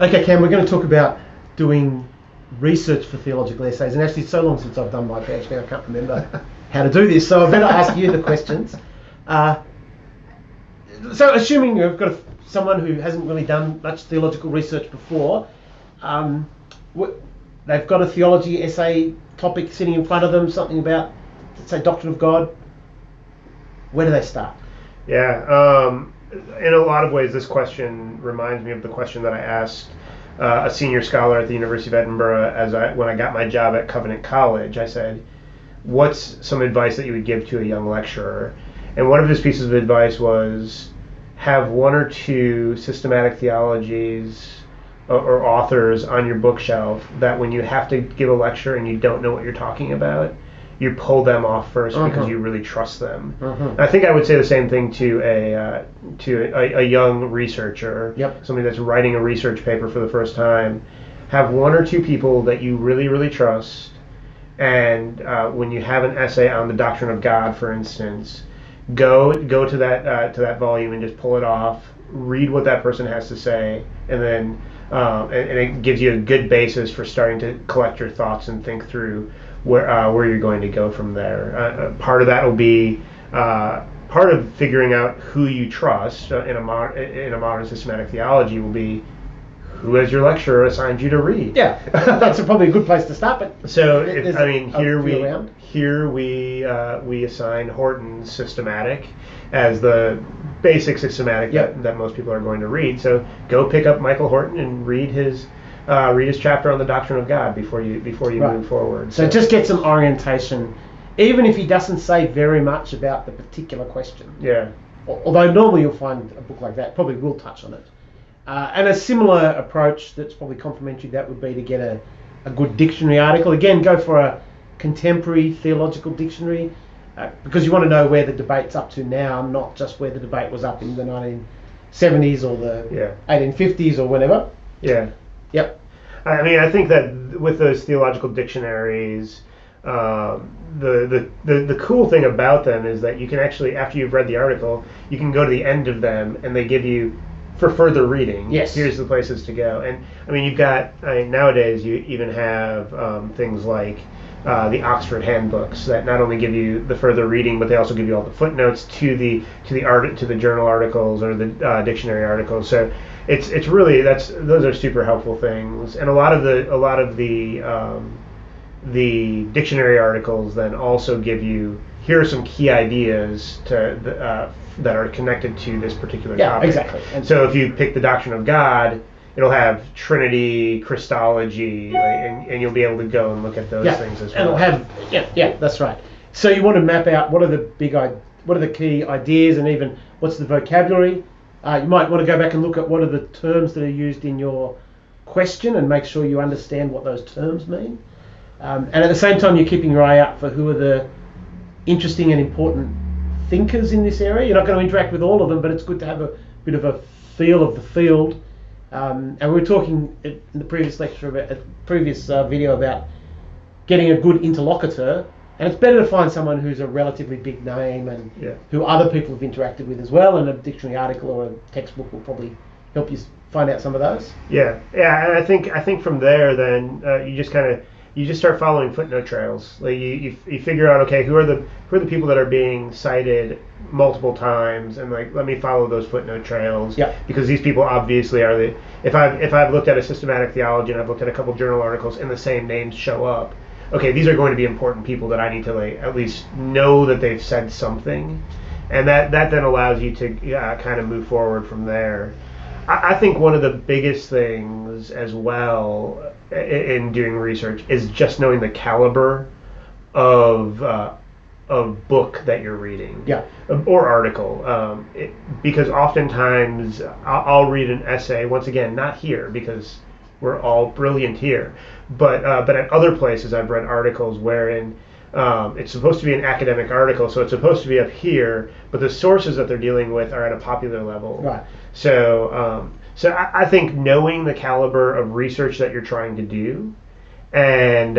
Okay, Cam, we're going to talk about doing research for theological essays, and actually it's so long since I've done my badge now I can't remember how to do this, so I better ask you the questions. So assuming you've got someone who hasn't really done much theological research before, they've got a theology essay topic sitting in front of them, something about, let's say, doctrine of God. Where do they start? Yeah, in a lot of ways this question reminds me of the question that I asked a senior scholar at the University of Edinburgh when I got my job at Covenant College. I said, what's some advice that you would give to a young lecturer? And one of his pieces of advice was have one or two systematic theologies or authors on your bookshelf that when you have to give a lecture and you don't know what you're talking about, you pull them off first because you really trust them. I think I would say the same thing to a young researcher, somebody that's writing a research paper for the first time. Have one or two people that you really, really trust, and when you have an essay on the doctrine of God, for instance, go to that volume and just pull it off, read what that person has to say, and then and it gives you a good basis for starting to collect your thoughts and think through where you're going to go from there. Part of that will be part of figuring out who you trust in a modern systematic theology will be who has your lecturer assigned you to read. Yeah, that's probably a good place to start. But so here we assign Horton's systematic as the basic systematic that most people are going to read. So go pick up Michael Horton and read his chapter on the doctrine of God before you move forward. So just get some orientation, even if he doesn't say very much about the particular question. Yeah. Although normally you'll find a book like that probably will touch on it. And a similar approach that's probably complementary that would be to get a good dictionary article. Again, go for a contemporary theological dictionary because you want to know where the debate's up to now, not just where the debate was up in the 1970s or the 1850s or whenever. Yeah. Yep. I mean, I think that with those theological dictionaries, the cool thing about them is that you can actually, after you've read the article, you can go to the end of them and they give you, for further reading, here's the places to go. And I mean, you've got, nowadays you even have things like the Oxford handbooks that not only give you the further reading, but they also give you all the footnotes to the journal articles or the dictionary articles. So it's really those are super helpful things. And a lot of the dictionary articles then also give you, here are some key ideas that are connected to this particular topic. Exactly. And so if you pick the doctrine of God, it'll have Trinity, Christology, and you'll be able to go and look at those things as well. And it'll have, that's right. So you want to map out what are the key ideas, and even what's the vocabulary. You might want to go back and look at what are the terms that are used in your question and make sure you understand what those terms mean. And at the same time, you're keeping your eye out for who are the interesting and important thinkers in this area. You're not going to interact with all of them, but it's good to have a bit of a feel of the field. And we were talking in the previous video about getting a good interlocutor, and it's better to find someone who's a relatively big name and who other people have interacted with as well, and a dictionary article or a textbook will probably help you find out some of those. Yeah, and I think from there then you just start following footnote trails. Like you figure out, okay, who are the people that are being cited multiple times, and like, let me follow those footnote trails. Yeah. Because these people obviously are if I've looked at a systematic theology and I've looked at a couple journal articles and the same names show up, okay, these are going to be important people that I need to at least know that they've said something, and that then allows you to kind of move forward from there. I think one of the biggest things as well in doing research is just knowing the caliber of book that you're reading, or article, because oftentimes I'll read an essay, once again, not here because we're all brilliant here, but at other places I've read articles wherein it's supposed to be an academic article, so it's supposed to be up here, but the sources that they're dealing with are at a popular level. Right. So I think knowing the caliber of research that you're trying to do, and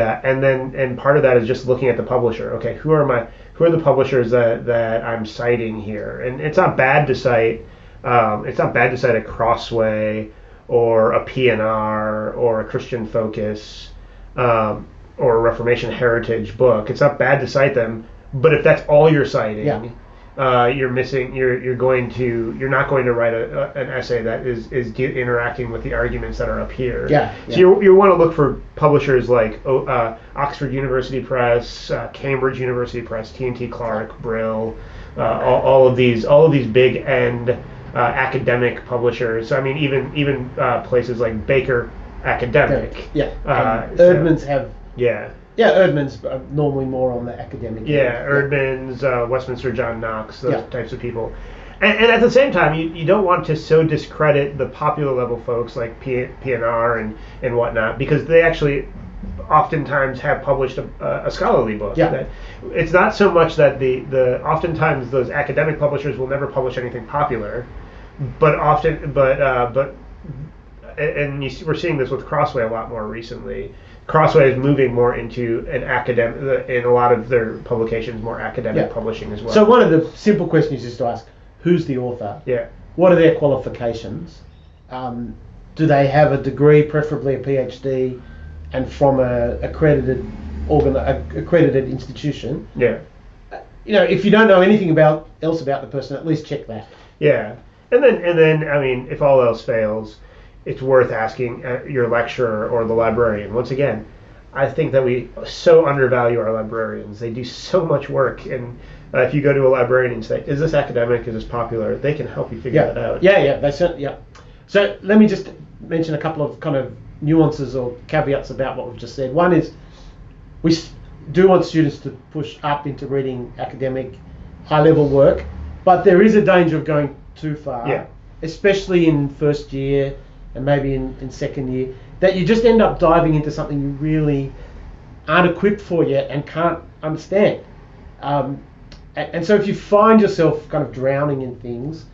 part of that is just looking at the publisher. Okay, who are the publishers that I'm citing here? And it's not bad to cite a Crossway or a PNR or a Christian Focus or a Reformation Heritage book. It's not bad to cite them, but if that's all you're citing, you're missing. You're not going to write an essay that is interacting with the arguments that are up here. So you want to look for publishers like Oxford University Press, Cambridge University Press, T&T Clark, Brill, all of these big end academic publishers. So, I mean, even places like Baker Academic. Erdmann's have. Erdmann's normally more on the academic. Erdmann's, Westminster John Knox, those types of people. And at the same time, you don't want to so discredit the popular level folks like PNR and whatnot, because they actually oftentimes have published a scholarly book. That it's not so much that oftentimes those academic publishers will never publish anything popular, but we're seeing this with Crossway a lot more recently. Crossway is moving more into an academic, in a lot of their publications, more academic publishing as well. So one of the simple questions is to ask, who's the author? What are their qualifications? Do they have a degree, preferably a PhD, and from a accredited institution? If you don't know anything else about the person, at least check that. And then I mean, if all else fails, it's worth asking your lecturer or the librarian. Once again, I think that we so undervalue our librarians. They do so much work, and if you go to a librarian and say, "Is this academic? Is this popular?" they can help you figure that out. They certainly. So let me just mention a couple of kind of nuances or caveats about what we've just said. One is we do want students to push up into reading academic, high-level work, but there is a danger of going too far, especially in first year and maybe in second year, that you just end up diving into something you really aren't equipped for yet and can't understand. And so if you find yourself kind of drowning in things,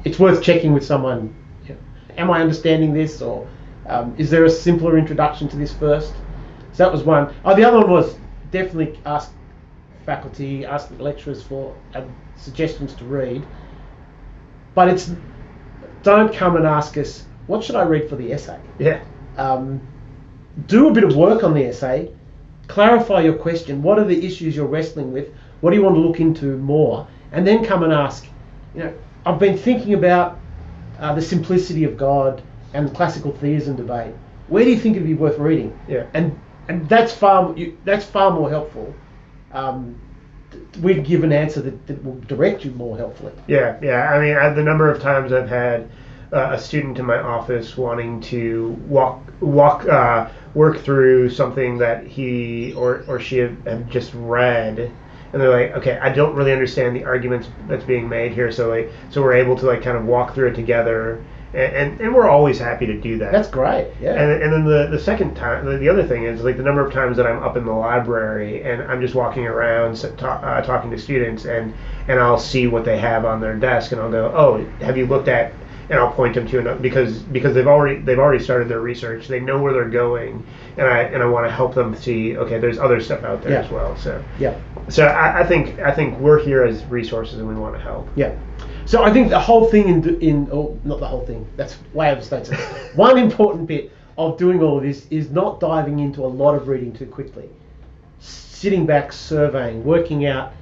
it's worth checking with someone. Am I understanding this, or is there a simpler introduction to this first? So that was one. The other one was definitely ask faculty, ask the lecturers for suggestions to read. But don't come and ask us, what should I read for the essay? Do a bit of work on the essay, clarify your question, what are the issues you're wrestling with, what do you want to look into more, and then come and ask, I've been thinking about the simplicity of God and classical theism debate. Where do you think it'd be worth reading? And that's far more helpful. We'd give an answer that will direct you more helpfully. I mean, the number of times I've had a student in my office wanting to work through something that he or she have just read, and they're like, okay, I don't really understand the arguments that's being made here, so we're able to kind of walk through it together, and we're always happy to do that. That's great. And then the second time, the other thing is the number of times that I'm up in the library and I'm just walking around talking to students, and I'll see what they have on their desk, and I'll go, oh, have you looked at? And I'll point them to another, because they've already started their research. They know where they're going, and I want to help them see, okay, there's other stuff out there as well. So I think we're here as resources, and we want to help. So I think the whole thing not the whole thing. That's way overstated. One important bit of doing all of this is not diving into a lot of reading too quickly. Sitting back, surveying, working out,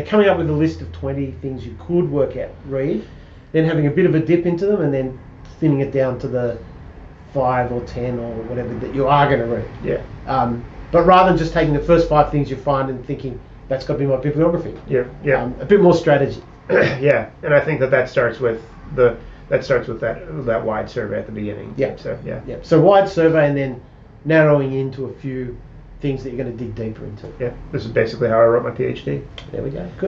coming up with a list of 20 things you could read. Then having a bit of a dip into them, and then thinning it down to the 5 or 10 or whatever that you are going to read. But rather than just taking the first 5 things you find and thinking that's got to be my bibliography. A bit more strategy. And I think that starts with that wide survey at the beginning. So wide survey, and then narrowing into a few things that you're going to dig deeper into. This is basically how I wrote my PhD. There we go. Good.